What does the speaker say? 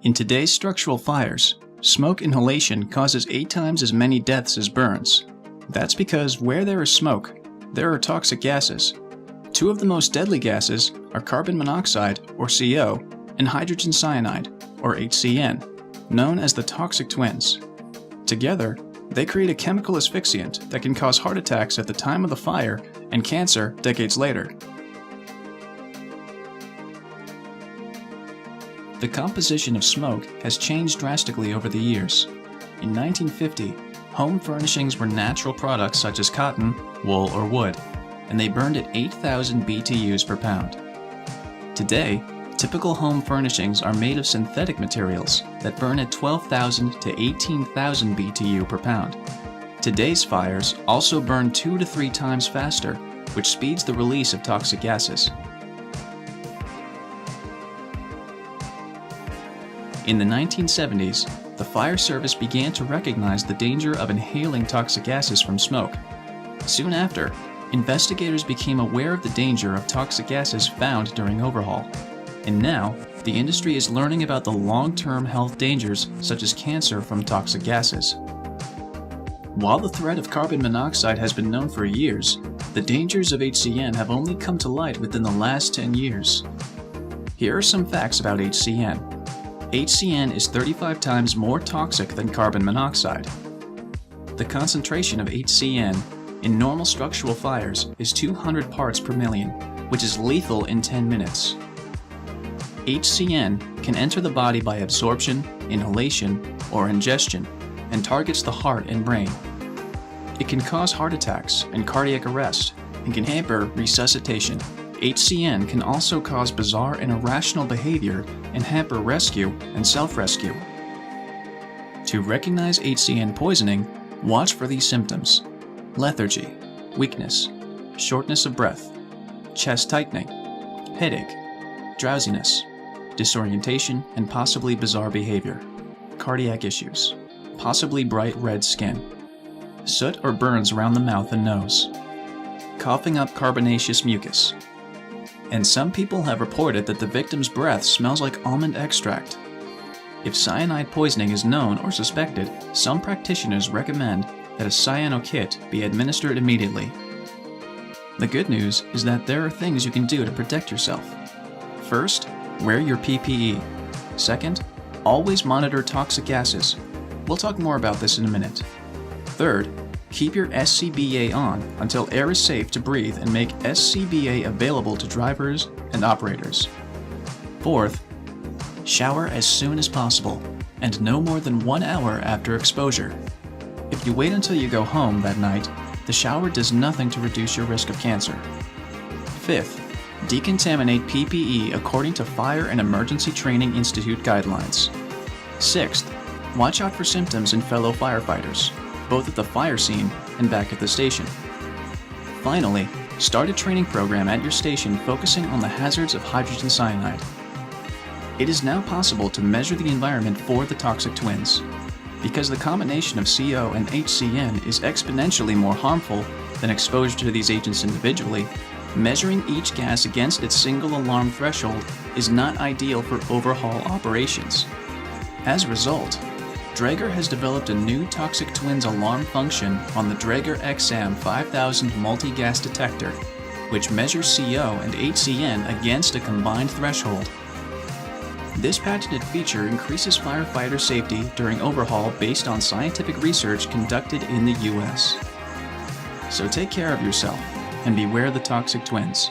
In today's structural fires, smoke inhalation causes 8 times as many deaths as burns. That's because where there is smoke, there are toxic gases. 2 of the most deadly gases are carbon monoxide, or CO, and hydrogen cyanide, or HCN, known as the toxic twins. Together, they create a chemical asphyxiant that can cause heart attacks at the time of the fire and cancer decades later. The composition of smoke has changed drastically over the years. In 1950, home furnishings were natural products such as cotton, wool, or wood, and they burned at 8,000 BTUs per pound. Today, typical home furnishings are made of synthetic materials that burn at 12,000 to 18,000 BTU per pound. Today's fires also burn 2 to 3 times faster, which speeds the release of toxic gases. In the 1970s, the fire service began to recognize the danger of inhaling toxic gases from smoke. Soon after, investigators became aware of the danger of toxic gases found during overhaul. And now, the industry is learning about the long-term health dangers such as cancer from toxic gases. While the threat of carbon monoxide has been known for years, the dangers of HCN have only come to light within the last 10 years. Here are some facts about HCN. HCN is 35 times more toxic than carbon monoxide. The concentration of HCN in normal structural fires is 200 parts per million, which is lethal in 10 minutes. HCN can enter the body by absorption, inhalation, or ingestion, and targets the heart and brain. It can cause heart attacks and cardiac arrest, and can hamper resuscitation. HCN can also cause bizarre and irrational behavior and hamper rescue and self-rescue. To recognize HCN poisoning, watch for these symptoms: lethargy, weakness, shortness of breath, chest tightening, headache, drowsiness, disorientation, and possibly bizarre behavior, cardiac issues, possibly bright red skin, soot or burns around the mouth and nose, coughing up carbonaceous mucus. And some people have reported that the victim's breath smells like almond extract. If cyanide poisoning is known or suspected, some practitioners recommend that a cyano-kit be administered immediately. The good news is that there are things you can do to protect yourself. First, wear your PPE. Second, always monitor toxic gases. We'll talk more about this in a minute. Third, keep your SCBA on until air is safe to breathe and make SCBA available to drivers and operators. Fourth, shower as soon as possible and no more than 1 hour after exposure. If you wait until you go home that night, the shower does nothing to reduce your risk of cancer. Fifth, decontaminate PPE according to Fire and Emergency Training Institute guidelines. Sixth, watch out for symptoms in fellow firefighters, both at the fire scene and back at the station. Finally, start a training program at your station focusing on the hazards of hydrogen cyanide. It is now possible to measure the environment for the toxic twins. Because the combination of CO and HCN is exponentially more harmful than exposure to these agents individually, measuring each gas against its single alarm threshold is not ideal for overhaul operations. As a result, Draeger has developed a new toxic twins alarm function on the Draeger XM 5000 multi-gas detector, which measures CO and HCN against a combined threshold. This patented feature increases firefighter safety during overhaul based on scientific research conducted in the US. So take care of yourself and beware the toxic twins.